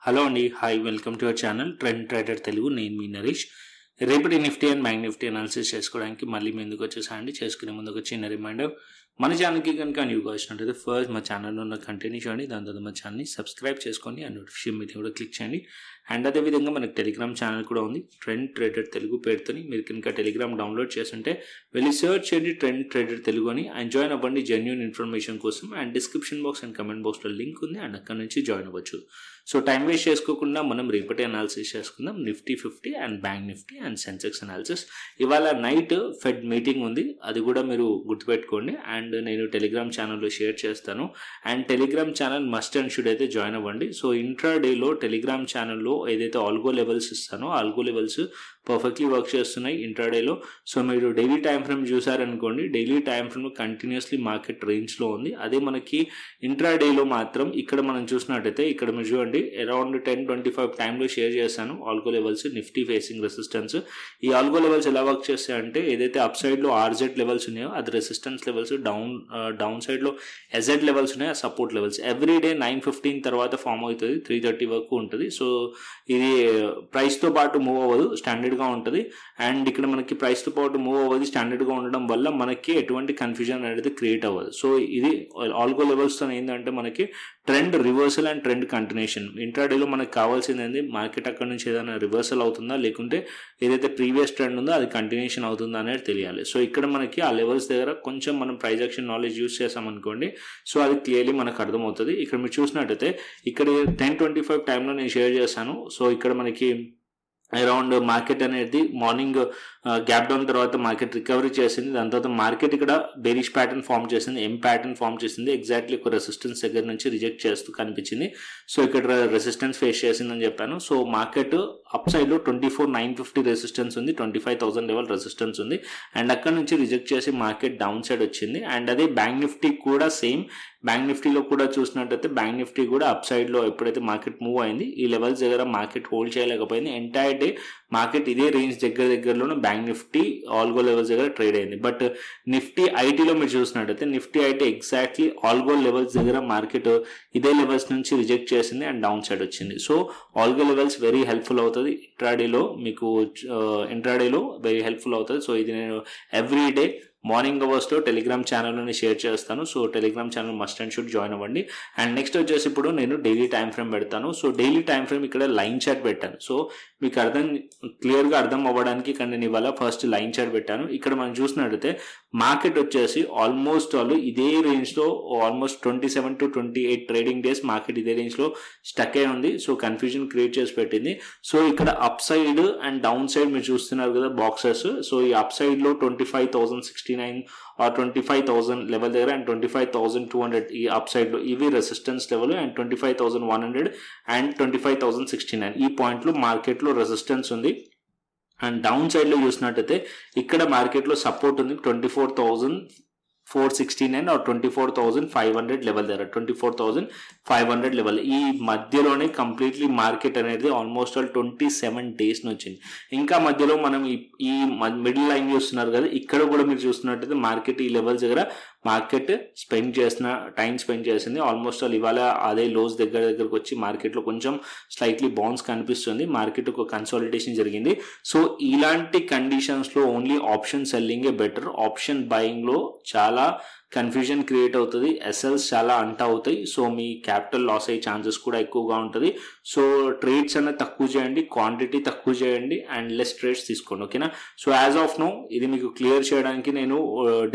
Hello అండి, hi, welcome to our channel trend trader Telugu. నేను మీ నరేష్. రేపటి Nifty and bank Nifty analysis చేసుకోవడానికి మళ్ళీ మీ ముందుకు వచ్చేసానండి. చేసుకునే ముందు ఒక చిన్న రిమైండర్, మన ఛానల్కి కనుక న్యూగా వచ్చినట్లయితే ఫస్ట్ మా ఛానల్లో ఉన్న కంటెంట్ చూడండి, దాని తర్వాత మా ఛానల్ని సబ్స్క్రైబ్ చేసుకోండి అండ్ నోటిఫికేషన్ మీటింగ్ కూడా క్లిక్ చేయండి. అండ్ అదేవిధంగా మనకి టెలిగ్రామ్ ఛానల్ కూడా ఉంది, ట్రెండ్ ట్రేడర్ తెలుగు పేరుతోని. మీరు కనుక టెలిగ్రామ్ డౌన్లోడ్ చేస్తుంటే వెళ్ళి సర్చ్ చేయండి ట్రెండ్ ట్రేడర్ తెలుగు అని, అండ్ జాయిన్ అవ్వండి జెన్యూన్ ఇన్ఫర్మేషన్ కోసం. And description box and comment బాక్స్లో లింక్ ఉంది, అండ్ అక్కడ నుంచి జాయిన్ అవ్వచ్చు. సో టైం వేస్ట్ చేసుకోకుండా మనం రేపటి అనాలిసిస్ చేసుకుందాం, Nifty 50 and bank Nifty and Sensex analysis. ఇవాళ నైట్ ఫెడ్ మీటింగ్ ఉంది, అది కూడా మీరు గుర్తుపెట్టుకోండి. అండ్ నేను టెలిగ్రామ్ ఛానల్లో షేర్ చేస్తాను, and Telegram channel must and should అయితే జాయిన్ అవ్వండి. సో ఇంట్రాడేలో టెలిగ్రామ్ ఛానల్లో ఏదైతే ఆల్గో లెవెల్స్ ఇస్తానో ఆల్గో లెవెల్స్ పర్ఫెక్ట్లీ వర్క్ చేస్తున్నాయి ఇంట్రాడేలో. సో మీరు డైలీ టైం ఫ్రేమ్ చూసారనుకోండి, daily time frame continuously market రేంజ్లో ఉంది. అదే మనకి ఇంట్రాడేలో మాత్రం ఇక్కడ మనం చూసినట్టయితే ఇక్కడ మీరు చూడండి అరౌండ్ 10:25 టైంలో షేర్ చేశాను algo levels, Nifty facing resistance. ఈ ఆల్గో లెవెల్స్ ఎలా వర్క్ చేస్తాయంటే ఏదైతే అప్ సైడ్లో ఆర్జెడ్ లెవెల్స్ ఉన్నాయో అది రెసిస్టెన్స్ లెవెల్స్, డౌన్ సైడ్లో ఎజెడ్ లెవెల్స్ ఉన్నాయో సపోర్ట్ లెవెల్స్. ఎవ్రీ డే 9:15 తర్వాత ఫామ్ అవుతుంది, 3:30 వరకు ఉంటుంది. సో ఇది ప్రైస్తో పాటు మూవ్ అవ్వదు, స్టాండర్డ్గా ఉంటుంది. అండ్ ఇక్కడ మనకి ప్రైస్తో పాటు మూవ్ అవ్వదు, స్టాండర్డ్గా ఉండడం వల్ల మనకి ఎటువంటి కన్ఫ్యూజన్ అనేది క్రియేట్ అవ్వదు. సో ఇది ఆల్గో లెవెల్స్తో ఏంటంటే మనకి trend reversal and trend continuation. ఇంట్రాడేలో మనకు కావాల్సింది ఏంది, మార్కెట్ అక్కడ నుంచి ఏదైనా రివర్సల్ అవుతుందా లేకుంటే ఏదైతే ప్రీవియస్ ట్రెండ్ ఉందో అది కంటిన్యూషన్ అవుతుందా అనేది తెలియాలి. సో ఇక్కడ మనకి ఆ లెవెల్స్ దగ్గర కొంచెం మనం ప్రైస్ యాక్షన్ నాలెడ్జ్ యూస్ చేసామనుకోండి, సో అది క్లియర్లీ మనకు అర్థమవుతుంది. ఇక్కడ మీరు చూసినట్టయితే ఇక్కడ 10:25 టైంలో నేను షేర్ చేశాను. సో ఇక్కడ మనకి అరౌండ్ మార్కెట్ అనేది మార్నింగ్ గ్యాప్ డౌన్ తర్వాత మార్కెట్ రికవరీ చేసింది. దాని తర్వాత మార్కెట్ ఇక్కడ బేరిష్ ప్యాటర్న్ ఫామ్ చేసింది, ఎం ప్యాటర్న్ ఫామ్ చేసింది. ఎగ్జాక్ట్లీ ఒక రెసిస్టెన్స్ దగ్గర నుంచి రిజెక్ట్ చేస్తూ కనిపించింది. సో ఇక్కడ రెసిస్టెన్స్ ఫేస్ చేసిందని చెప్పాను. సో మార్కెట్ అప్ సైడ్లో 24,950 రెసిస్టెన్స్ ఉంది, 25,000 లెవెల్ రెసిస్టెన్స్ ఉంది. అండ్ అక్కడ నుంచి రిజెక్ట్ చేసి మార్కెట్ డౌన్ సైడ్ వచ్చింది. అండ్ అదే బ్యాంక్ నిఫ్టీ కూడా సేమ్. బ్యాంక్ నిఫ్టీలో కూడా చూసినట్టయితే బ్యాంక్ నిఫ్టీ కూడా అప్ సైడ్లో ఎప్పుడైతే మార్కెట్ మూవ్ అయింది ఈ లెవెల్స్ దగ్గర మార్కెట్ హోల్డ్ చేయలేకపోయింది. ఎంటైర్ డే మార్కెట్ ఇదే రేంజ్ దగ్గరలోనే బ్యాంక్ నిఫ్టీ ఆల్గో లెవెల్స్ దగ్గర ట్రేడ్ అయింది. బట్ నిఫ్టీ ఐటీలో మీరు చూసినట్టయితే Nifty IT exactly algo levels దగ్గర మార్కెట్ ఇదే లెవెల్స్ నుంచి రిజెక్ట్ చేసింది అండ్ డౌన్ సైడ్ వచ్చింది. So algo levels very helpful అవుతుంది ఇంట్రాడేలో, మీకు ఇంట్రాడేలో వెరీ హెల్ప్ఫుల్ అవుతుంది. సో ఇది నేను ఎవ్రీ డే మార్నింగ్ అవర్స్లో టెలిగ్రామ్ ఛానల్లోనే షేర్ చేస్తాను. So Telegram channel must and should join అవ్వండి. అండ్ నెక్స్ట్ వచ్చేసి ఇప్పుడు నేను డైలీ టైం ఫ్రేమ్ పెడతాను. సో డైలీ టైం ఫ్రేమ్ ఇక్కడ లైన్ చార్ట్ పెట్టాను. సో మీకు క్లియర్గా అర్థం అవ్వడానికి ఇక్కడ నేను ఇవాళ ఫస్ట్ లైన్ చార్ట్ పెట్టాను. ఇక్కడ మనం చూసినట్టయితే మార్కెట్ వచ్చేసి ఆల్మోస్ట్ ఇదే రేంజ్లో almost 27 to 28 trading days market ఇదే రేంజ్లో స్టక్ అయి ఉంది. సో కన్ఫ్యూజన్ క్రియేట్ చేసి పెట్టింది. సో ఇక్కడ up side and down side మీరు చూస్తున్నారు కదా బాక్సెస్. సో ఈ అప్ సైడ్లో 25,069 ఆర్ 25,000 లెవెల్ దగ్గర అండ్ 25,200 ఈ అప్ సైడ్లో ఇవి రెసిస్టెన్స్ లెవెల్, అండ్ 25,100 అండ్ 25,069 ఈ పాయింట్లో మార్కెట్లో రెసిస్టెన్స్ ఉంది. అండ్ డౌన్ సైడ్లో చూసినట్టయితే ఇక్కడ మార్కెట్లో సపోర్ట్ ఉంది 24,469 ఆర్ 24,500 లెవెల్ దగ్గర, 24,500 లెవెల్. ఈ మధ్యలోనే కంప్లీట్లీ మార్కెట్ అనేది ఆల్మోస్ట్ 27 డేస్ వచ్చింది. ఇంకా మధ్యలో మనం ఈ మిడిల్ లైన్ చూస్తున్నారు కదా, ఇక్కడ కూడా మీరు చూస్తున్నట్టయితే మార్కెట్ ఈ లెవెల్స్ దగ్గర మార్కెట్ టైం స్పెండ్ చేసింది. ఆల్మోస్ట్ ఇవాళ అదే లోస్ దగ్గరకు వచ్చి మార్కెట్లో కొంచెం స్లైట్లీ బౌన్స్ కనిపిస్తుంది. మార్కెట్ ఒక కన్సాలిడేషన్ జరిగింది. సో ఇలాంటి కండిషన్స్లో ఓన్లీ ఆప్షన్ సెల్లింగే బెటర్. ఆప్షన్ బయింగ్లో చాలా కన్ఫ్యూజన్ క్రియేట్ అవుతుంది, ఎస్ఎల్స్ చాలా అంట అవుతాయి. సో మీ క్యాపిటల్ లాస్ అయ్యే ఛాన్సెస్ కూడా ఎక్కువగా ఉంటుంది. సో ట్రేడ్స్ అనేది తక్కువ చేయండి, క్వాంటిటీ తక్కువ చేయండి, అండ్ లెస్ ట్రేడ్స్ తీసుకోండి, ఓకేనా. సో యాజ్ ఆఫ్ నో ఇది మీకు క్లియర్ చేయడానికి నేను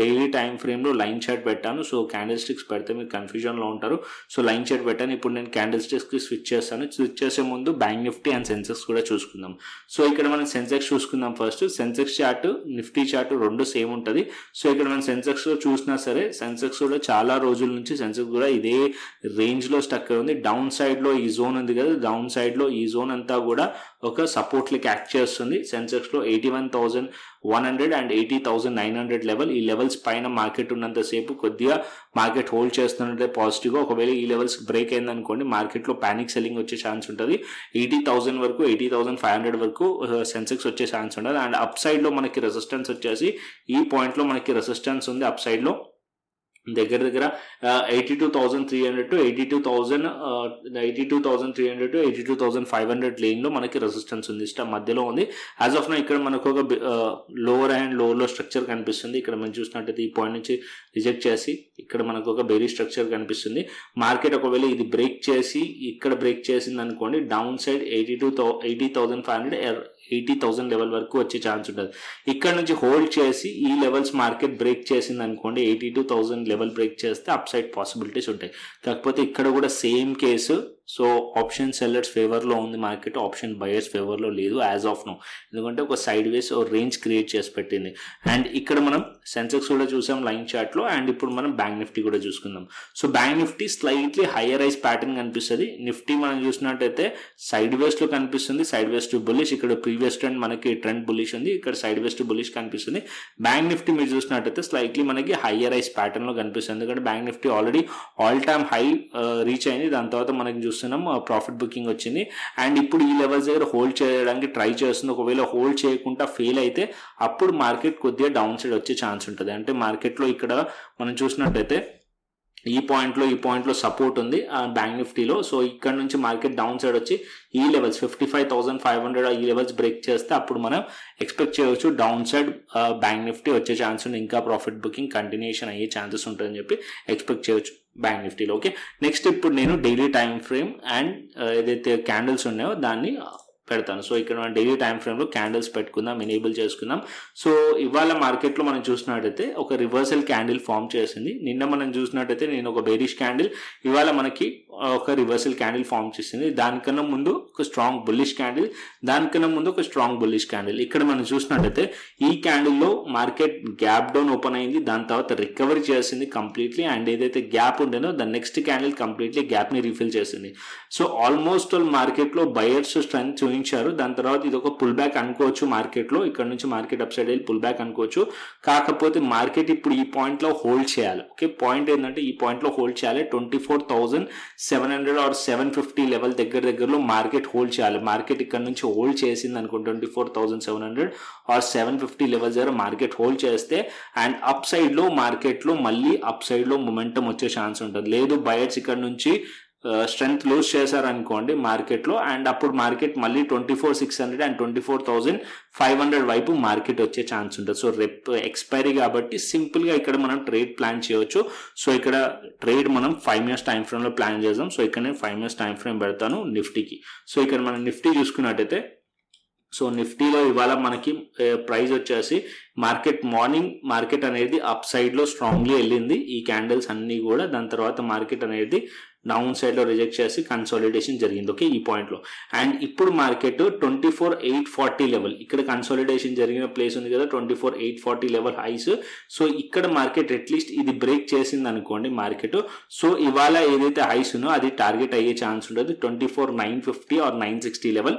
డైలీ టైం ఫ్రేమ్లో లైన్ చార్ట్ పెట్టాను. సో క్యాండిల్ స్టిక్స్ పెడితే మీరు కన్ఫ్యూజన్లో ఉంటారు. సో లైన్ చార్ట్ పెట్టాను. ఇప్పుడు నేను క్యాండిల్ స్టిక్స్కి స్విచ్ చేస్తాను. స్విచ్ చేసే ముందు బ్యాంక్ నిఫ్టీ అండ్ సెన్సెక్స్ కూడా చూసుకుందాం. సో ఇక్కడ మనం సెన్సెక్స్ చూసుకుందాం first. Sensex chart Nifty chart రెండు సేమ్ ఉంటుంది. సో ఇక్కడ మనం సెన్సెక్స్లో చూసినా సరే సెన్సెక్స్ కూడా చాలా రోజుల నుంచి సెన్సెక్స్ కూడా ఇదే రేంజ్లో స్టక్ అయి ఉంది. డౌన్ సైడ్లో ఈ జోన్ ఉంది కదా, డౌన్ సైడ్లో ఈ జోన్ అంతా కూడా ఒక సపోర్ట్ లెక్క యాక్ట్ చేస్తుంది. సెన్సెక్స్లో 81,100 అండ్ 80,900 లెవెల్, ఈ లెవెల్స్ పైన మార్కెట్ ఉన్నంతసేపు కొద్దిగా మార్కెట్ హోల్డ్ చేస్తున్నట్టే పాజిటివ్గా. ఒకవేళ ఈ లెవెల్స్ బ్రేక్ అయిందనుకోండి మార్కెట్లో ప్యానిక్ సెల్లింగ్ వచ్చే ఛాన్స్ ఉంటుంది. 80,000 వరకు 80,500 వరకు సెన్సెక్స్ వచ్చే ఛాన్స్ ఉంటుంది. అండ్ అప్ సైడ్లో మనకి రెసిస్టెన్స్ వచ్చేసి ఈ పాయింట్లో మనకి రెసిస్టెన్స్ ఉంది అప్ సైడ్లో దగ్గర దగ్గర 82,300 to 82,300 to 82,500 లేన్లో మనకి రెసిస్టెన్స్ ఉంది, మధ్యలో ఉంది. యాజ్ ఆఫ్ నౌ ఇక్కడ మనకు ఒక లోవర్ అండ్ లోలో స్ట్రక్చర్ కనిపిస్తుంది. ఇక్కడ మనం చూసినట్టయితే ఈ పాయింట్ నుంచి రిజెక్ట్ చేసి ఇక్కడ మనకు ఒక బేరీ స్ట్రక్చర్ కనిపిస్తుంది. మార్కెట్ ఒకవేళ ఇది బ్రేక్ చేసి ఇక్కడ బ్రేక్ చేసింది అనుకోండి, డౌన్ సైడ్ 80,500 80,000 లెవెల్ వరకు వచ్చే ఛాన్స్ ఉంటుంది. ఇక్కడ నుంచి హోల్డ్ చేసి ఈ లెవెల్స్ మార్కెట్ బ్రేక్ చేసింది అనుకోండి, 82,000 లెవెల్ బ్రేక్ చేస్తే అప్ సైడ్ పాసిబిలిటీస్ ఉంటాయి. కాకపోతే ఇక్కడ కూడా same case. So option sellers ఫేవర్లో ఉంది మార్కెట్, ఆప్షన్ బయర్స్ ఫేవర్లో లేదు యాజ్ ఆఫ్ నో. ఎందుకంటే ఒక సైడ్ వేస్ రేంజ్ క్రియేట్ చేసి పెట్టింది. అండ్ ఇక్కడ మనం సెన్సెక్స్ కూడా చూసాం లైన్ చార్ట్లో. అండ్ ఇప్పుడు మనం బ్యాంక్ నిఫ్టీ కూడా చూసుకుందాం. So bank Nifty slightly higher rise pattern కనిపిస్తుంది. నిఫ్టీ మనం చూసినట్టయితే సైడ్ వేస్లో కనిపిస్తుంది, సైడ్ వేస్ టు బుల్లిష్. ఇక్కడ ప్రీవియస్ ట్రెండ్ మనకి ట్రెండ్ బుల్లిష్ ఉంది, ఇక్కడ సైడ్ వేస్ టు బుల్లిష్ కనిపిస్తుంది. బ్యాంక్ నిఫ్టీ మీరు చూసినట్టయితే స్లైట్లీ మనకి హైయర్ రైజ్ ప్యాటర్న్లో కనిపిస్తుంది. ఎందుకంటే bank Nifty already all time high reach అయింది. దాని తర్వాత మనకి చూస్తున్నాం ప్రాఫిట్ బుకింగ్ వచ్చింది. అండ్ ఇప్పుడు ఈ లెవెల్స్ దగ్గర హోల్డ్ చేయడానికి ట్రై చేస్తుంది. ఒకవేళ హోల్డ్ చేయకుండా ఫెయిల్ అయితే అప్పుడు మార్కెట్ కొద్దిగా డౌన్ సైడ్ వచ్చే ఛాన్స్ ఉంటుంది. అంటే మార్కెట్లో ఇక్కడ మనం చూసినట్టయితే ఈ పాయింట్లో సపోర్ట్ ఉంది బ్యాంక్ నిఫ్టీలో. సో ఇక్కడ నుంచి మార్కెట్ డౌన్ సైడ్ వచ్చి ఈ లెవెల్స్ 55,500 ఈ లెవెల్స్ బ్రేక్ చేస్తే అప్పుడు మనం ఎక్స్పెక్ట్ చేయవచ్చు డౌన్ సైడ్ బ్యాంక్ నిఫ్టీ వచ్చే ఛాన్స్ ఉంది. ఇంకా ప్రాఫిట్ బుకింగ్ కంటిన్యూషన్ అయ్యే ఛాన్సెస్ ఉంటుందని చెప్పి ఎక్స్పెక్ట్ చేయవచ్చు బ్యాంక్ నిఫ్టీలో. ఓకే, నెక్స్ట్ ఇప్పుడు నేను డైలీ టైం ఫ్రేమ్ అండ్ ఏదైతే క్యాండిల్స్ ఉన్నాయో దాన్ని పెడతాను. సో ఇక్కడ మనం డైలీ టైం ఫ్రేమ్లో క్యాండిల్స్ పెట్టుకుందాం, ఎనేబుల్ చేసుకుందాం. సో ఇవాళ మార్కెట్లో మనం చూసినట్టయితే ఒక రివర్సల్ క్యాండిల్ ఫామ్ చేసింది. నిన్న మనం చూసినట్టయితే నేను ఒక బేరిష్ క్యాండిల్, ఇవాళ మనకి ఒక రివర్సల్ క్యాండిల్ ఫామ్ చేసింది. దానికన్నా ముందు ఒక స్ట్రాంగ్ బుల్లిష్ క్యాండిల్, దానికన్నా ముందు ఒక స్ట్రాంగ్ బుల్లిష్ క్యాండిల్. ఇక్కడ మనం చూసినట్టయితే ఈ క్యాండిల్లో మార్కెట్ గ్యాప్ డౌన్ ఓపెన్ అయింది, దాని తర్వాత రికవరీ చేసింది కంప్లీట్లీ. అండ్ ఏదైతే గ్యాప్ ఉండేనో దాని నెక్స్ట్ క్యాండిల్ కంప్లీట్లీ గ్యాప్ని రీఫిల్ చేసింది. సో ఆల్మోస్ట్ ఆల్ మార్కెట్లో బయర్స్ స్ట్రెంత్ చూపించారు. దాని తర్వాత ఇది ఒక పుల్ బ్యాక్ అనుకోవచ్చు మార్కెట్లో. ఇక్కడ నుంచి మార్కెట్ అప్ సైడ్ వెళ్ళి పుల్ బ్యాక్ అనుకోవచ్చు. కాకపోతే మార్కెట్ ఇప్పుడు ఈ పాయింట్లో హోల్డ్ చేయాలి. ఓకే, పాయింట్ ఏంటంటే ఈ పాయింట్లో హోల్డ్ చేయాలి. 24,700 or 750 లెవెల్ దగ్గరలో మార్కెట్ హోల్డ్ చేయాలి. మార్కెట్ ఇక్కడ నుంచి హోల్డ్ చేసింది అనుకో 24,700 or 750 లెవెల్స్ దగ్గర మార్కెట్ హోల్డ్ చేస్తే అండ్ అప్ సైడ్లో మార్కెట్లో మళ్ళీ అప్ సైడ్లో మొమెంటం వచ్చే ఛాన్స్ ఉంటుంది. లేదు బయర్స్ ఇక్కడ నుంచి స్ట్రెంత్ లూజ్ చేశారనుకోండి మార్కెట్లో, అండ్ అప్పుడు మార్కెట్ మళ్ళీ 24,600 and 24,500 వైపు మార్కెట్ వచ్చే ఛాన్స్ ఉంటుంది. సో రేపు ఎక్స్పైరీ కాబట్టి సింపుల్గా ఇక్కడ మనం ట్రేడ్ ప్లాన్ చేయవచ్చు. సో ఇక్కడ ట్రేడ్ మనం 5 years టైం ఫ్రేమ్లో ప్లాన్ చేద్దాం. సో ఇక్కడ నేను 5 years టైం ఫ్రేమ్ పెడతాను నిఫ్టీకి. సో ఇక్కడ మనం నిఫ్టీ చూసుకున్నట్టయితే, సో నిఫ్టీలో ఇవాళ మనకి ప్రైస్ వచ్చేసి మార్కెట్ అనేది అప్ సైడ్లో స్ట్రాంగ్లీ వెళ్ళింది ఈ క్యాండిల్స్ అన్నీ కూడా. దాని తర్వాత మార్కెట్ అనేది డౌన్ సైడ్లో రిజెక్ట్ చేసి కన్సాలిడేషన్ జరిగింది. ఓకే, ఈ పాయింట్లో. అండ్ ఇప్పుడు మార్కెట్ 24,840 లెవెల్, ఇక్కడ కన్సాలిడేషన్ జరిగిన ప్లేస్ ఉంది కదా 24,840 లెవెల్ హైస్. సో ఇక్కడ మార్కెట్ అట్లీస్ట్ ఇది బ్రేక్ చేసింది అనుకోండి మార్కెట్. సో ఇవాళ ఏదైతే హైస్ ఉన్నో అది టార్గెట్ అయ్యే ఛాన్స్ ఉంటుంది 24,950 or 960 లెవెల్.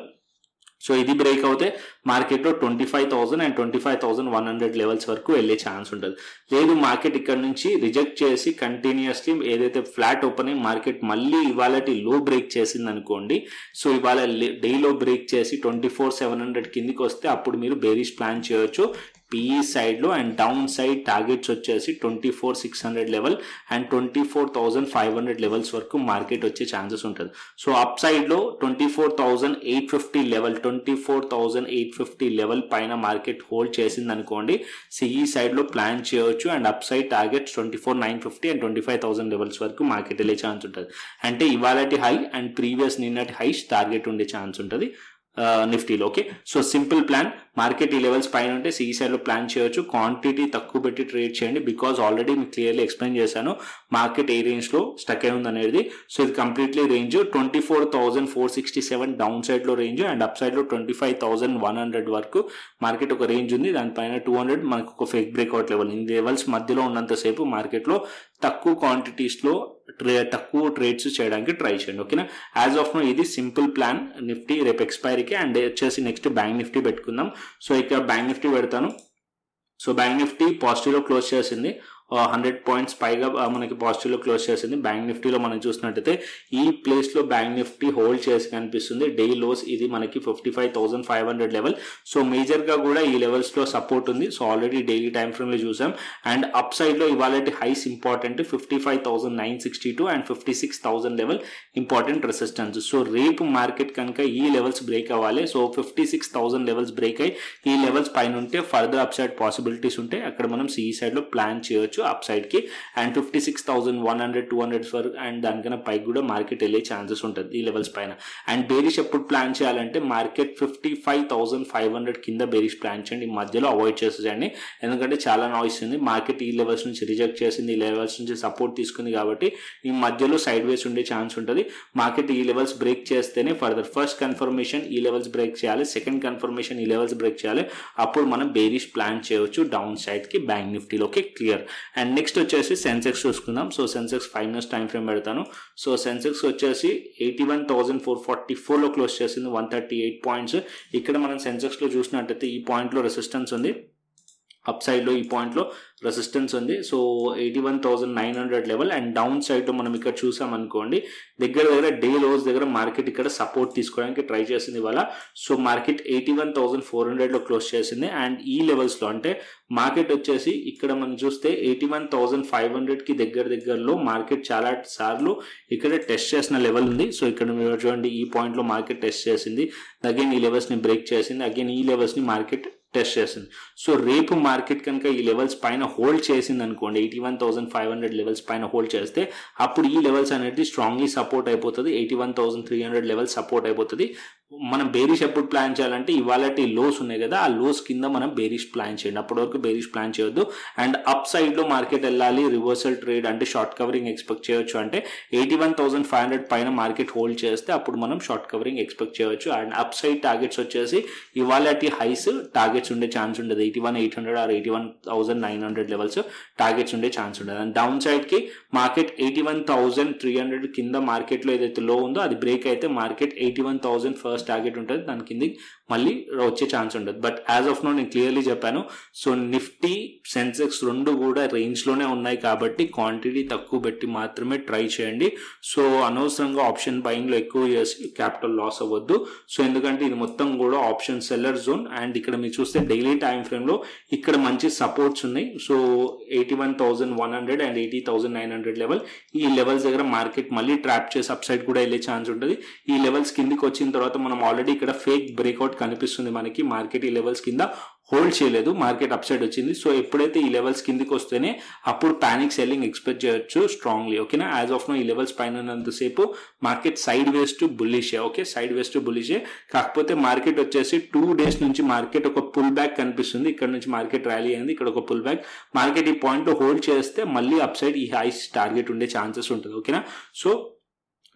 సో ఇది బ్రేక్ అవుతే మార్కెట్లో 25,000 and 25,100 లెవెల్స్ వరకు వెళ్ళే ఛాన్స్ ఉంటుంది. లేదు మార్కెట్ ఇక్కడ నుంచి రిజెక్ట్ చేసి కంటిన్యూస్లీ ఏదైతే ఫ్లాట్ ఓపెన్ అయ్యి మార్కెట్ మళ్ళీ ఇవాళ లో బ్రేక్ చేసింది అనుకోండి. సో ఇవాళ డేలో బ్రేక్ చేసి 24,700 కిందికి వస్తే అప్పుడు మీరు బేరిష్ ప్లాన్ చేయొచ్చు. పిఈ సైడ్లో అండ్ డౌన్ సైడ్ టార్గెట్స్ వచ్చేసి 24,600 లెవెల్ అండ్ 24,500 లెవెల్స్ వరకు మార్కెట్ వచ్చే ఛాన్సెస్ ఉంటుంది. సో అప్ సైడ్లో 24,850 లెవెల్ 24,850 లెవెల్ పైన మార్కెట్ హోల్డ్ చేసింది అనుకోండి. సిఈ సైడ్లో ప్లాన్ చేయవచ్చు and up side targets 24,950 and 25,000 levels వరకు మార్కెట్ వెళ్ళే ఛాన్స్ ఉంటుంది. అంటే ఇవాళటి హై అండ్ ప్రీవియస్ నిన్నటి హైస్ టార్గెట్ ఉండే ఛాన్స్ ఉంటుంది నిఫ్టీలో. Okay, so simple plan. Market ఈ లెవెల్స్ పైన ఉంటే సిఈ సైడ్లో ప్లాన్ చేయొచ్చు. క్వాంటిటీ తక్కువ పెట్టి ట్రేడ్ చేయండి. బికాజ్ ఆల్రెడీ మీకు క్లియర్లీ ఎక్స్ప్లెయిన్ చేశాను మార్కెట్ ఏ రేంజ్లో స్టక్ అయి ఉంది అనేది. సో ఇది కంప్లీట్లీ రేంజ్ 24,467 డౌన్ సైడ్లో రేంజ్ అండ్ అప్ సైడ్లో 25,100 వరకు మార్కెట్ ఒక రేంజ్ ఉంది. దానిపైన 200 మనకు ఒక ఫేక్ బ్రేక్అవుట్ లెవెల్. ఈ లెవెల్స్ మధ్యలో ఉన్నంతసేపు మార్కెట్లో తక్కువ క్వాంటిటీస్లో తక్కువ ట్రేడ్స్ చేయడానికి ట్రై చేయండి. ఓకేనా, యాజ్ ఆఫ్ నో ఇది సింపుల్ ప్లాన్ నిఫ్టీ రేపు ఎక్స్పైరీకి. అండ్ వచ్చేసి నెక్స్ట్ బ్యాంక్ నిఫ్టీ పెట్టుకుందాం. సో ఇక్కడ బ్యాంక్ నిఫ్టీ పెడతాను. సో బ్యాంక్ నిఫ్టీ పాజిటివ్లో క్లోజ్ చేసింది. 100 పాయింట్స్ పైగా మనకి పాజిటివ్లో క్లోజ్ చేసింది. బ్యాంక్ నిఫ్టీలో మనం చూసినట్టయితే ఈ ప్లేస్లో బ్యాంక్ నిఫ్టీ హోల్డ్ చేసి కనిపిస్తుంది. డే లోస్ ఇది మనకి 55,500 లెవెల్. సో మేజర్గా కూడా ఈ లెవెల్స్లో సపోర్ట్ ఉంది. సో ఆల్రెడీ డైలీ టైం ఫ్రేమ్లో చూసాం. అండ్ అప్ సైడ్లో ఇవాళ highs important 55,962 and 56,000 level important resistance. So రేపు మార్కెట్ కనుక ఈ లెవెల్స్ బ్రేక్ అవ్వాలి. సో 56,000 లెవెల్స్ బ్రేక్ అయ్యి ఈ లెవెల్స్ పైన ఉంటే ఫర్దర్ అప్ సైడ్ పాసిబిలిటీస్ ఉంటాయి. అక్కడ మనం సిఈ సైడ్లో ప్లాన్ చేయొచ్చు అప్ సైడ్కి. అండ్ 56,100 200 అండ్ దానికన్నా పైకి కూడా మార్కెట్ వెళ్ళే ఛాన్సెస్ ఉంటుంది ఈ లెవెల్స్ పైన. అండ్ బేరిష్ ఎప్పుడు ప్లాన్ చేయాలంటే మార్కెట్ 55,500 కింద బేరిష్ ప్లాన్ చేయండి. ఈ మధ్యలో అవాయిడ్ చేసేయండి, ఎందుకంటే చాలా నాయిస్ ఉంది. మార్కెట్ ఈ లెవెల్స్ నుంచి రిజెక్ట్ చేసింది, ఈ లెవెల్స్ నుంచి సపోర్ట్ తీసుకుంది, కాబట్టి ఈ మధ్యలో సైడ్ వేస్ ఉండే ఛాన్స్ ఉంటుంది. మార్కెట్ ఈ లెవెల్స్ బ్రేక్ చేస్తేనే ఫర్దర్ ఫస్ట్ కన్ఫర్మేషన్ ఈ లెవెల్స్ బ్రేక్ చేయాలి, సెకండ్ కన్ఫర్మేషన్ ఈ లెవెల్స్ బ్రేక్ చేయాలి. అప్పుడు మనం బేరిష్ ప్లాన్ చేయవచ్చు డౌన్ సైడ్కి బ్యాంక్ నిఫ్టీలోకి. క్లియర్. అండ్ నెక్స్ట్ వచ్చేసి సెన్సెక్స్ చూసుకుందాం. So Sensex 5 minutes time frame పెడతాను. సో సెన్సెక్స్ వచ్చేసి 81,444లో క్లోజ్ చేసింది, 138 పాయింట్స్. ఇక్కడ మనం సెన్సెక్స్లో చూసినట్టయితే ఈ పాయింట్లో రెసిస్టెన్స్ ఉంది, అప్ సైడ్లో ఈ పాయింట్లో రెసిస్టెన్స్ ఉంది. So 81,900 level. అండ్ డౌన్ సైడ్లో మనం ఇక్కడ చూసామనుకోండి దగ్గర డే లోస్ దగ్గర మార్కెట్ ఇక్కడ సపోర్ట్ తీసుకోవడానికి ట్రై చేసింది ఇవాళ. సో మార్కెట్ 81,400లో క్లోజ్ చేసింది. అండ్ ఈ లెవెల్స్లో అంటే మార్కెట్ వచ్చేసి ఇక్కడ మనం చూస్తే 81,500కి దగ్గరలో మార్కెట్ చాలా సార్లు ఇక్కడ టెస్ట్ చేసిన లెవెల్ ఉంది. సో ఇక్కడ మీరు చూడండి ఈ పాయింట్లో మార్కెట్ టెస్ట్ చేసింది, అగైన్ ఈ లెవెల్స్ని బ్రేక్ చేసింది, అగైన్ ఈ లెవెల్స్ని మార్కెట్ టెస్ట్ చేసింది. సో రేపు మార్కెట్ కనుక ఈ లెవెల్స్ పైన హోల్డ్ చేసింది అనుకోండి, 81,500 లెవెల్స్ పైన హోల్డ్ చేస్తే అప్పుడు ఈ లెవెల్స్ అనేది స్ట్రాంగ్లీ సపోర్ట్ అయిపోతుంది, 81,300 లెవెల్స్ సపోర్ట్ అయిపోతుంది. మనం బేరిష్ ఎప్పుడు ప్లాన్ చేయాలంటే ఇవాళ లోస్ ఉన్నాయి కదా, ఆ లోస్ కింద మనం బేరిష్ ప్లాన్ చేయండి, అప్పటి వరకు బేరిష్ ప్లాన్ చేయొద్దు. అండ్ అప్ సైడ్లో మార్కెట్ వెళ్ళాలి, రివర్సల్ ట్రేడ్ అంటే షార్ట్ కవరింగ్ ఎక్స్పెక్ట్ చేయొచ్చు. అంటే 81,500 పైన మార్కెట్ హోల్డ్ చేస్తే అప్పుడు మనం షార్ట్ కవరింగ్ ఎక్స్పెక్ట్ చేయొచ్చు. అండ్ అప్ సైడ్ టార్గెట్స్ వచ్చేసి ఇవాళ హైస్ టార్గెట్స్ ఉండే ఛాన్స్ ఉండదు, 81,800 ఆర్ 81,900 లెవెల్స్ టార్గెట్స్ ఉండే ఛాన్స్ ఉండదు. అండ్ డౌన్ సైడ్కి మార్కెట్ 81,300 కింద మార్కెట్లో ఏదైతే లో ఉందో అది బ్రేక్ అయితే మార్కెట్ 81,000 ఫస్ట్ టార్గెట్ ఉంటుంది, దాని కింద మళ్ళీ వచ్చే ఛాన్స్ ఉండదు. బట్ యాజ్ ఆఫ్ నో నేను క్లియర్లీ చెప్పాను. సో నిఫ్టీ సెన్సెక్స్ రెండు కూడా రేంజ్లోనే ఉన్నాయి కాబట్టి క్వాంటిటీ తక్కువ పెట్టి మాత్రమే ట్రై చేయండి. సో అనవసరంగా ఆప్షన్ బయింగ్లో ఎక్కువ చేసి క్యాపిటల్ లాస్ అవ్వద్దు. సో ఎందుకంటే ఇది మొత్తం కూడా ఆప్షన్ సెల్లర్ జోన్. అండ్ ఇక్కడ మీరు చూస్తే డైలీ టైం ఫ్రేమ్లో ఇక్కడ మంచి సపోర్ట్స్ ఉన్నాయి. సో 81,100 అండ్ 80,900 లెవెల్, ఈ లెవెల్స్ దగ్గర మార్కెట్ మళ్ళీ ట్రాప్ చేసి అప్ సైడ్ కూడా వెళ్ళే ఛాన్స్ ఉంటుంది. ఈ లెవెల్స్ కిందికి వచ్చిన తర్వాత మనం ఆల్రెడీ ఇక్కడ ఫేక్ బ్రేక్అవుట్ కనిపిస్తుంది మనకి, మార్కెట్ ఈ లెవెల్స్ కింద హోల్డ్ చేయలేదు, మార్కెట్ అప్ సైడ్ వచ్చింది. సో ఎప్పుడైతే ఈ లెవెల్స్ కిందికి వస్తేనే అప్పుడు ప్యానిక్ సెల్లింగ్ ఎక్స్పెక్ట్ చేయొచ్చు స్ట్రాంగ్లీ. ఓకేనా, యాజ్ ఆఫ్ నో ఈ లెవెల్స్ పైన ఉన్నంతసేపు మార్కెట్ సైడ్ వేస్ టు బుల్లిషే. ఓకే, సైడ్ వేస్ టు బుల్లిషే. కాకపోతే మార్కెట్ వచ్చేసి 2 days నుంచి మార్కెట్ ఒక పుల్ బ్యాక్ కనిపిస్తుంది. ఇక్కడ నుంచి మార్కెట్ ర్యాలీ అయింది, ఇక్కడ ఒక పుల్ బ్యాక్. మార్కెట్ ఈ పాయింట్ హోల్డ్ చేస్తే మళ్ళీ అప్ సైడ్ ఈ హైస్ టార్గెట్ ఉండే ఛాన్సెస్ ఉంటుంది. ఓకేనా, సో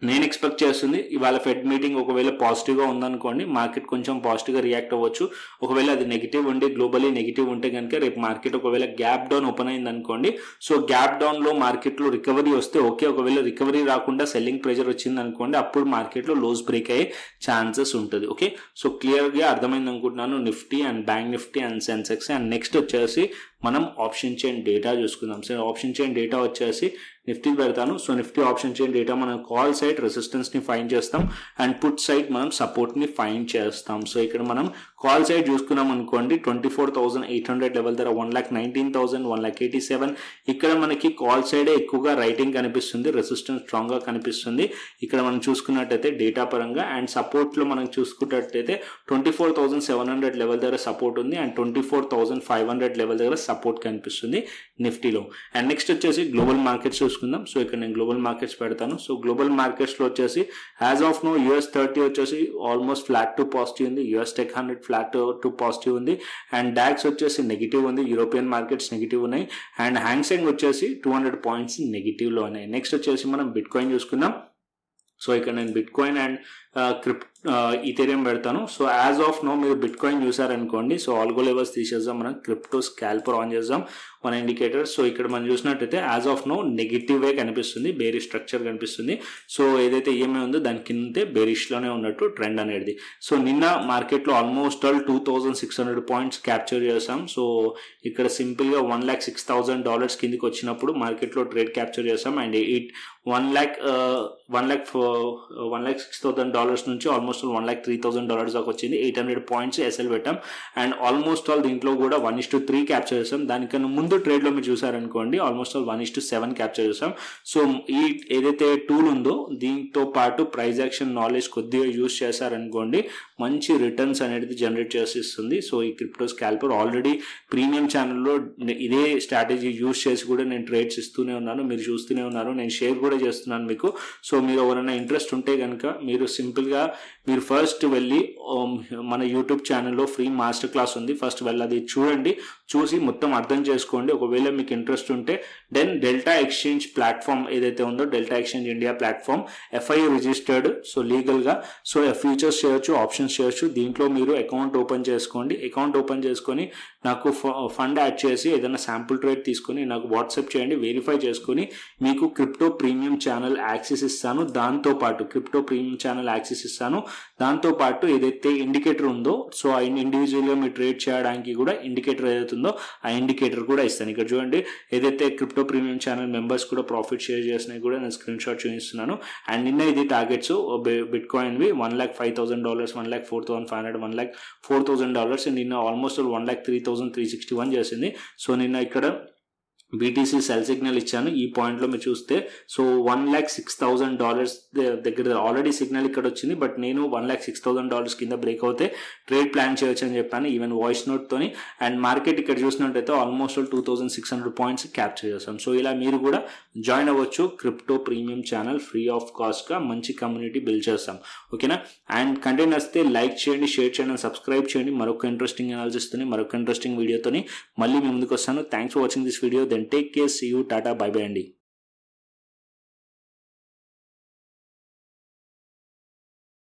నేను ఎక్స్పెక్ట్ చేస్తుంది ఇవాళ ఫెడ్ మీటింగ్ ఒకవేళ పాజిటివ్గా ఉందనుకోండి మార్కెట్ కొంచెం పాజిటివ్గా రియాక్ట్ అవ్వచ్చు. ఒకవేళ అది నెగిటివ్ ఉండి గ్లోబలీ నెగిటివ్ ఉంటే కనుక రేపు మార్కెట్ ఒకవేళ గ్యాప్ డౌన్ ఓపెన్ అయింది అనుకోండి, సో గ్యాప్ డౌన్లో మార్కెట్లో రికవరీ వస్తే ఓకే, ఒకవేళ రికవరీ రాకుండా సెల్లింగ్ ప్రెషర్ వచ్చింది అనుకోండి అప్పుడు మార్కెట్లో లోస్ బ్రేక్ అయ్యే ఛాన్సెస్ ఉంటుంది. ఓకే, సో క్లియర్గా అర్థమైంది అనుకుంటున్నాను Nifty and bank Nifty and Sensex. And next వచ్చేసి మనం ఆప్షన్ చైన్ డేటా చూసుకుందాం. సో ఆప్షన్ చైన్ డేటా వచ్చేసి నిఫ్టీకి పెడతాను. So Nifty option chain data మనం కాల్ సైడ్ రెసిస్టెన్స్ని ఫైండ్ చేస్తాం అండ్ పుట్ సైడ్ మనం సపోర్ట్ని ఫైండ్ చేస్తాం. సో ఇక్కడ మనం కాల్ సైడ్ చూసుకున్నాం అనుకోండి 24,800 లెవెల్ దగ్గర 1,19,000 1,87. ఇక్కడ మనకి కాల్ సైడే ఎక్కువగా రైటింగ్ కనిపిస్తుంది, రెసిస్టెన్స్ స్ట్రాంగ్గా కనిపిస్తుంది ఇక్కడ మనం చూసుకున్నట్టయితే డేటా పరంగా. అండ్ సపోర్ట్లో మనం చూసుకున్నట్టయితే 24,700 లెవెల్ దగ్గర సపోర్ట్ ఉంది అండ్ 24,500 లెవెల్ దగ్గర సపోర్ట్ కనిపిస్తుంది నిఫ్టీలో. అండ్ నెక్స్ట్ వచ్చేసి గ్లోబల్ మార్కెట్స్ చూసుకుందాం. సో ఇక్కడ నేను గ్లోబల్ మార్కెట్స్ పెడతాను. సో గ్లోబల్ మార్కెట్స్లో వచ్చేసి యాజ్ ఆఫ్ నో US30 వచ్చేసి ఆల్మోస్ట్ ఫ్లాట్ టు పాజిటివ్ ఉంది, US Tech 100 flat to positive ఉంది అండ్ డాక్స్ వచ్చేసి నెగిటివ్ ఉంది, యూరోపియన్ మార్కెట్స్ నెగిటివ్ ఉన్నాయి అండ్ హ్యాంగ్సెంగ్ వచ్చేసి 200 పాయింట్స్ నెగిటివ్లో ఉన్నాయి. నెక్స్ట్ వచ్చేసి మనం బిట్ కాయిన్ చూసుకుందాం. సో ఇక్కడ నేను బిట్ కాయిన్ అండ్ ఇథేరియం పెడతాను. సో యాజ్ ఆఫ్ నో మీరు బిట్ కాయిన్ చూసారనుకోండి, సో ఆల్గో లెవెల్స్ తీసేద్దాం, మనం క్రిప్టో స్కాల్పర్ ఆన్ చేద్దాం మన ఇండికేటర్. సో ఇక్కడ మనం చూసినట్టయితే as of now negative way కనిపిస్తుంది, బేరిష్ స్ట్రక్చర్ కనిపిస్తుంది. సో ఏదైతే ఈఎంఐ ఉందో దాని కిందే బేరిష్లోనే ఉన్నట్టు ట్రెండ్ అనేది. సో నిన్న మార్కెట్లో ఆల్మోస్ట్ ఆల్ 2600 పాయింట్స్ క్యాప్చర్ చేసాం. సో ఇక్కడ సింపుల్గా $1,06,000 కిందికి వచ్చినప్పుడు మార్కెట్లో ట్రేడ్ క్యాప్చర్ చేసాం. అండ్ $1,06,000 నుంచి ఆల్మోస్ట్ $1,03,000 దాకా వచ్చింది. 800 పాయింట్స్ ఎస్ఎల్ పెట్టాం. అండ్ ఆల్మోస్ట్ ఆల్ దీంట్లో కూడా 1:3 క్యాప్చర్ చేసాం. దానికన్నా ముందు ట్రేడ్లో మీరు చూసారనుకోండి ఆల్మోస్ట్ ఆల్ 1:7 క్యాప్చర్ చేసాం. సో ఈ ఏదైతే టూల్ ఉందో దీంతో పాటు ప్రైస్ యాక్షన్ నాలెడ్జ్ కొద్దిగా యూజ్ చేశారనుకోండి మంచి రిటర్న్స్ అనేది జనరేట్ చేసిస్తుంది. సో ఈ క్రిప్టో స్కాల్పర్ ఆల్రెడీ ప్రీమియం ఛానల్లో ఇదే స్ట్రాటజీ యూజ్ చేసి కూడా నేను ట్రేడ్స్ ఇస్తూనే ఉన్నాను, మీరు చూస్తూనే ఉన్నారు, నేను షేర్ కూడా చేస్తున్నాను మీకు. సో మీరు ఎవరైనా ఇంట్రెస్ట్ ఉంటే కనుక మీరు సింపుల్గా మీరు ఫస్ట్ వెళ్ళి మన యూట్యూబ్ ఛానల్లో ఫ్రీ మాస్టర్ క్లాస్ ఉంది, ఫస్ట్ వెళ్ళి అది చూడండి, చూసి మొత్తం అర్థం చేసుకోండి. ఒకవేళ మీకు ఇంట్రెస్ట్ ఉంటే దెన్ డెల్టా ఎక్స్చేంజ్ ప్లాట్ఫామ్ ఏదైతే ఉందో delta exchange India platform FIA registered, so లీగల్గా. సో ఫ్యూచర్స్ చేయొచ్చు, ఆప్షన్స్ చేయొచ్చు. దీంట్లో మీరు అకౌంట్ ఓపెన్ చేసుకోండి. అకౌంట్ ఓపెన్ చేసుకొని నాకు ఫండ్ యాడ్ చేసి ఏదైనా శాంపుల్ ట్రేడ్ తీసుకొని నాకు వాట్సాప్ చేయండి, వెరిఫై చేసుకొని మీకు క్రిప్టో ప్రీమియం ఛానల్ యాక్సెస్ ఇస్తాను. దాంతోపాటు క్రిప్టో ప్రీమియం ఛానల్ యాక్సెస్ ఇస్తాను. దాంతోపాటు ఏదైతే ఇండికేటర్ ఉందో సో ఆ ఇండివిజువల్గా మీరు ట్రేడ్ చేయడానికి కూడా ఇండికేటర్ ఏదైతే ఉందో ఆ ఇండికేటర్ కూడా ఇస్తాను. ఇక్కడ చూడండి ఏదైతే క్రిప్టో ప్రీమియం ఛానల్ మెంబర్స్ కూడా ప్రాఫిట్ షేర్ చేసినవి కూడా నేను స్క్రీన్ షాట్ చూపిస్తున్నాను. అండ్ నిన్న ఇది టార్గెట్స్ బిట్ కాయిన్వి $1,05,000, $1,04,500, $1,04,000. నిన్న ఆల్మోస్ట్ $1,03,361 చేసింది. సో నిన్న ఇక్కడ BTC సెల్ సిగ్నల్ ఇచ్చాను. ఈ పాయింట్లో మీరు చూస్తే సో $1,06,000 దగ్గర ఆల్రెడీ సిగ్నల్ ఇక్కడ వచ్చింది. బట్ నేను $1,06,000 కింద బ్రేక్ అవుతే ట్రేడ్ ప్లాన్ చేయొచ్చు అని చెప్పాను ఈవెన్ వాయిస్ నోట్తోని. అండ్ మార్కెట్ ఇక్కడ చూసినట్టయితే ఆల్మోస్ట్ 2600 పాయింట్స్ క్యాప్చర్ చేస్తాం. సో ఇలా మీరు కూడా జాయిన్ అవ్వచ్చు crypto premium channel free of కాస్ట్గా. మంచి కమ్యూనిటీ బిల్డ్ చేస్తాం, ఓకేనా. అండ్ కంటెంట్ వస్తే లైక్ చేయండి, షేర్ చేయండి, సబ్స్క్రైబ్ చేయండి. మరొక ఇంట్రెస్టింగ్ అనాలిసిస్తోని మరొక ఇంట్రెస్టింగ్ వీడియోతోని మళ్ళీ మీ ముందుకు వస్తాను. Thanks for watching this video. Then take care, see you, tata, bye bye అండి.